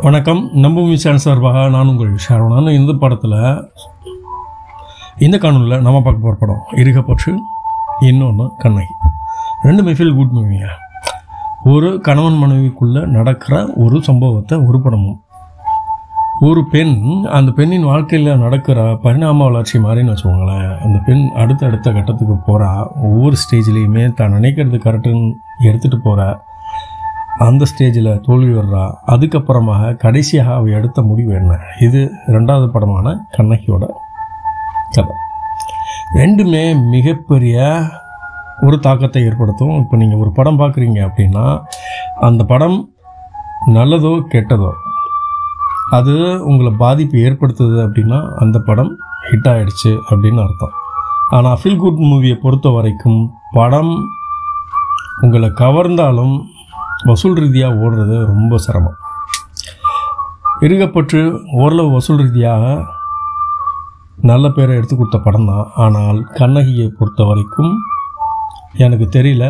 வணக்கம். நம்ம மியூசியன் சார்பாக நான் உங்கள் ஷாரோனான். இந்த படத்தில் இந்த காணொலியில் நம்ம பார்க்க போகிற படம் இருக்கப்பற்று, இன்னொன்று கண்ணகி. ரெண்டுமே ஃபீல் குட் மூவிங்க. ஒரு கணவன் மனைவிக்குள்ளே நடக்கிற ஒரு சம்பவத்தை ஒரு படமும், ஒரு பெண் அந்த பெண்ணின் வாழ்க்கையில் நடக்கிற பரிணாம வளர்ச்சி மாதிரின்னு வச்சுக்கோங்களேன். அந்த பெண் அடுத்த கட்டத்துக்கு போகிறா. ஒவ்வொரு ஸ்டேஜ்லேயுமே தான் நினைக்கிறது கரெக்டுன்னு எடுத்துகிட்டு போகிற அந்த ஸ்டேஜில் தோல்வி வர்றா. அதுக்கப்புறமாக கடைசியாக அவ எடுத்த முடிவு என்ன? இது ரெண்டாவது படமான கண்ணகியோட கதை. ரெண்டுமே மிகப்பெரிய ஒரு தாக்கத்தை ஏற்படுத்தும். இப்போ நீங்கள் ஒரு படம் பார்க்குறீங்க அப்படின்னா அந்த படம் நல்லதோ கெட்டதோ அது உங்களை பாதிப்பு ஏற்படுத்துது அப்படின்னா அந்த படம் ஹிட் ஆகிடுச்சு அப்படின்னு அர்த்தம். ஆனால் ஃபீல் குட் மூவியை பொறுத்த வரைக்கும் படம் உங்களை கவர்ந்தாலும் வசூல் ரீதியாக ஓடுறது ரொம்ப சிரமம். இருக்கப்பற்று ஓரளவு வசூல் ரீதியாக நல்ல பேரை எடுத்து கொடுத்த படம் தான். ஆனால் கண்ணகியை பொறுத்த வரைக்கும் எனக்கு தெரியல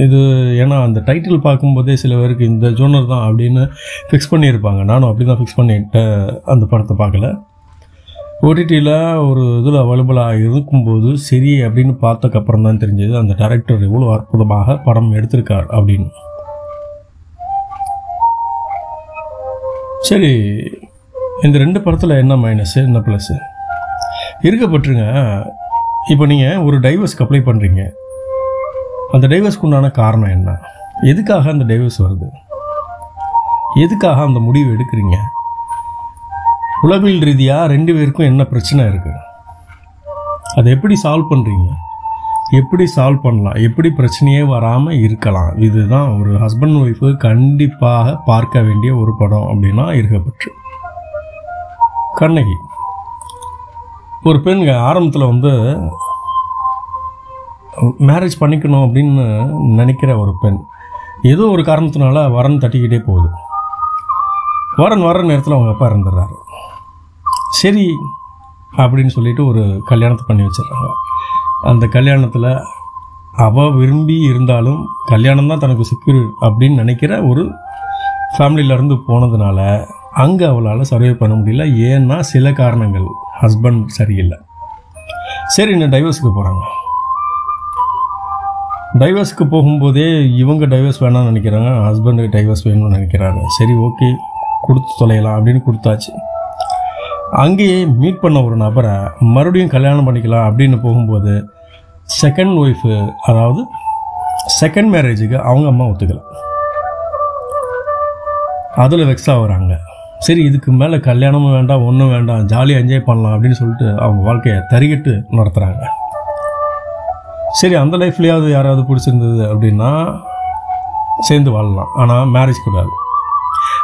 இது. ஏன்னா அந்த டைட்டில் பார்க்கும்போதே சில பேருக்கு இந்த ஜோனர் தான் அப்படின்னு ஃபிக்ஸ் பண்ணியிருப்பாங்க. நானும் அப்படி தான் ஃபிக்ஸ் பண்ணிட்டு அந்த படத்தை பார்க்கல. ஓடிடியில் ஒரு இதில் அவைலபிளாக இருக்கும்போது சரி அப்படின்னு பார்த்ததுக்கப்புறம் தான் தெரிஞ்சது அந்த டைரக்டர் எவ்வளோ அற்புதமாக படம் எடுத்திருக்கார் அப்படின்னு. சரி, இந்த ரெண்டு படத்தில் என்ன மைனஸு என்ன ப்ளஸ்ஸு இருக்கப்பட்டுருங்க. இப்போ நீங்கள் ஒரு டைவர்ஸ்க்கு அப்ளை பண்ணுறீங்க. அந்த டைவர்ஸ்க்கு உண்டான காரணம் என்ன? எதுக்காக அந்த டைவர்ஸ் வருது? எதுக்காக அந்த முடிவு எடுக்கிறீங்க? உளவியல் ரீதியாக ரெண்டு பேருக்கும் என்ன பிரச்சனை இருக்குது? அதை எப்படி சால்வ் பண்ணுறீங்க? எப்படி சால்வ் பண்ணலாம்? எப்படி பிரச்சனையே வராமல் இருக்கலாம்? இதுதான் ஒரு ஹஸ்பண்ட் ஒய்ஃபு கண்டிப்பாக பார்க்க வேண்டிய ஒரு படம் அப்படின்னா இருக்கப்பற்று. கண்ணகி ஒரு பெண்ங்க ஆரம்பத்தில் மேரேஜ் பண்ணிக்கணும் அப்படின்னு நினைக்கிற ஒரு பெண் ஏதோ ஒரு காரணத்தினால வரன் தட்டிக்கிட்டே போகுது. வர நேரத்தில் அவங்க அப்பா இறந்துடுறாரு. சரி அப்படின்னு சொல்லிட்டு ஒரு கல்யாணத்தை பண்ணி வச்சிடுறாங்க. அந்த கல்யாணத்தில் அவள் விரும்பி இருந்தாலும் கல்யாணம் தான் தனக்கு செக்யூர் அப்படின்னு நினைக்கிற ஒரு ஃபேமிலியிலேருந்து போனதுனால அங்கே அவளால் சர்வே பண்ண முடியல. ஏன்னா சில காரணங்கள், ஹஸ்பண்ட் சரியில்லை. சரி, இன்னும் டைவர்ஸுக்கு போகிறாங்க. டைவர்ஸுக்கு போகும்போதே இவங்க டைவர்ஸ் வேணாம்னு நினைக்கிறாங்க, ஹஸ்பண்டுக்கு டைவர்ஸ் வேணும்னு நினைக்கிறாங்க. சரி, ஓகே கொடுத்து தொலையலாம் அப்படின்னு கொடுத்தாச்சு. அங்கேயே மீட் பண்ண ஒரு நபரை மறுபடியும் கல்யாணம் பண்ணிக்கலாம் அப்படின்னு போகும்போது செகண்ட் ஒய்ஃபு, அதாவது செகண்ட் மேரேஜுக்கு அவங்க அம்மா ஒத்துக்கலை. அதில் வெக்ஸாக வராங்க. சரி, இதுக்கு மேலே கல்யாணமும் வேண்டாம், ஒன்றும் வேண்டாம், ஜாலியாக என்ஜாய் பண்ணலாம் அப்படின்னு சொல்லிட்டு அவங்க வாழ்க்கையை தறிக்கிட்டு நடத்துகிறாங்க. சரி, அந்த லைஃப்லேயாவது யாராவது பிடிச்சிருந்தது அப்படின்னா சேர்ந்து வாழலாம், ஆனால் மேரேஜ் கூடாது.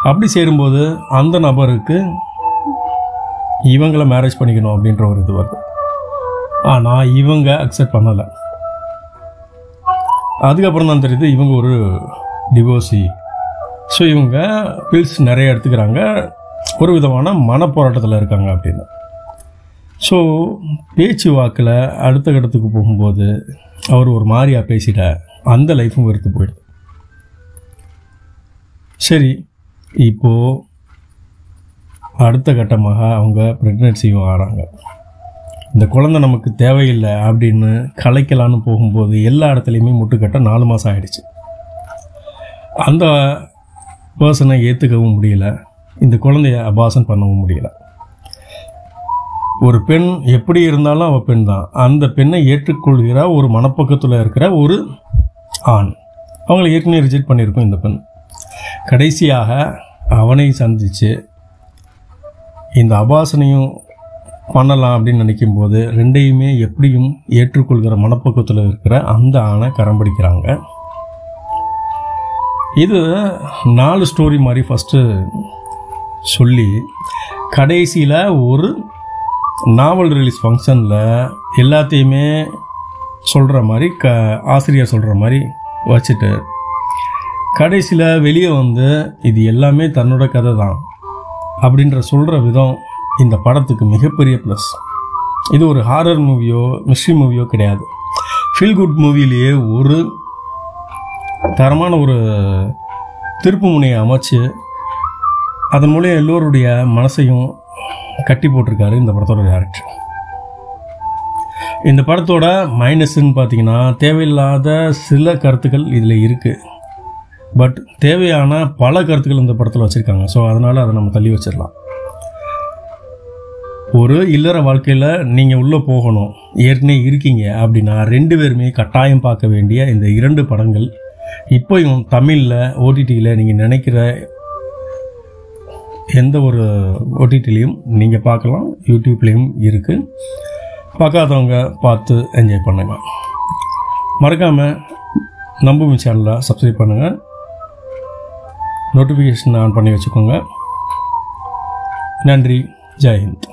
அப்படி சேரும்போது அந்த நபருக்கு இவங்களை மேரேஜ் பண்ணிக்கணும் அப்படின்ற ஒரு இது வருது. ஆனால் இவங்க அக்செப்ட் பண்ணலை. அதுக்கப்புறம் தான் தெரியுது இவங்க ஒரு டிவோர்ஸி. ஸோ இவங்க பில்ஸ் நிறைய எடுத்துக்கிறாங்க, ஒரு விதமான மனப்போராட்டத்தில் இருக்காங்க அப்படின்னு. ஸோ பேச்சு வாக்கில் அடுத்த கட்டத்துக்கு போகும்போது அவர் ஒரு மாதிரியாக பேசிட்ட அந்த லைஃப்பும் வெறுத்து போயிடுது. சரி, இப்போது அடுத்த கட்டமாக அவங்க ப்ரெக்னென்சியும் ஆகிறாங்க. இந்த குழந்தை நமக்கு தேவையில்லை அப்படின்னு கலைக்கலான்னு போகும்போது எல்லா இடத்துலையுமே முட்டுக்கட்ட 4 மாதம் ஆகிடுச்சு. அந்த பர்சனை ஏற்றுக்கவும் முடியல, இந்த குழந்தைய அபார்ஷன் பண்ணவும் முடியல. ஒரு பெண் எப்படி இருந்தாலும் அவள் பெண் தான். அந்த பெண்ணை ஏற்றுக்கொள்கிற ஒரு மனப்பக்கத்தில் இருக்கிற ஒரு ஆண் அவங்களை ஏற்கனவே ரிஜெக்ட் பண்ணியிருக்கும் இந்த பெண். கடைசியாக அவனை சந்தித்து இந்த அபாசனையும் பண்ணலாம் அப்படின்னு நினைக்கும்போது ரெண்டையுமே எப்படியும் ஏற்றுக்கொள்கிற மனப்பக்கத்தில் இருக்கிற அந்த ஆணை கரம் பிடிக்கிறாங்க. இது 4 ஸ்டோரி மாதிரி ஃபஸ்ட்டு சொல்லி கடைசியில் ஒரு நாவல் ரிலீஸ் ஃபங்க்ஷனில் எல்லாத்தையுமே சொல்கிற மாதிரி ஆசிரியர் சொல்கிற மாதிரி வச்சுட்டு கடைசியில் வெளியே இது எல்லாமே தன்னோட கதை தான் அப்படின்ற சொல்கிற விதம் இந்த படத்துக்கு மிகப்பெரிய ப்ளஸ். இது ஒரு ஹாரர் மூவியோ மிஸ்ட்ரி மூவியோ கிடையாது. ஃபீல் குட் மூவிலேயே ஒரு தரமான ஒரு திருப்பு முனையை அமைச்சு அதன் மூலம் எல்லோருடைய மனசையும் கட்டி போட்டிருக்காரு இந்த படத்தோட டைரக்டர். இந்த படத்தோட மைனஸ்ன்னு பார்த்தீங்கன்னா தேவையில்லாத சில கருத்துக்கள் இதில் இருக்குது. பட் தேவையான பல கருத்துக்கள் இந்த படத்தில் வச்சுருக்காங்க. ஸோ அதனால் அதை நம்ம தள்ளி வச்சிடலாம். ஒரு இல்லற வாழ்க்கையில் நீங்கள் உள்ளே போகணும், ஏற்கனவே இருக்கீங்க அப்படின்னா 2 பேருமே கட்டாயம் பார்க்க வேண்டிய இந்த 2 படங்கள் இப்போயும் தமிழில் ஓடிடியில் நீங்கள் நினைக்கிற எந்த ஒரு ஓடிடிலையும் நீங்கள் பார்க்கலாம். யூடியூப்லேயும் இருக்குது. பார்க்காதவங்க பார்த்து என்ஜாய் பண்ணுங்க. மறக்காமல் நம்பும் சேனலை சப்ஸ்கிரைப் பண்ணுங்கள். நோட்டிஃபிகேஷன் ஆன் பண்ணி வச்சுக்கோங்க. நன்றி. ஜெய் ஹிந்த்.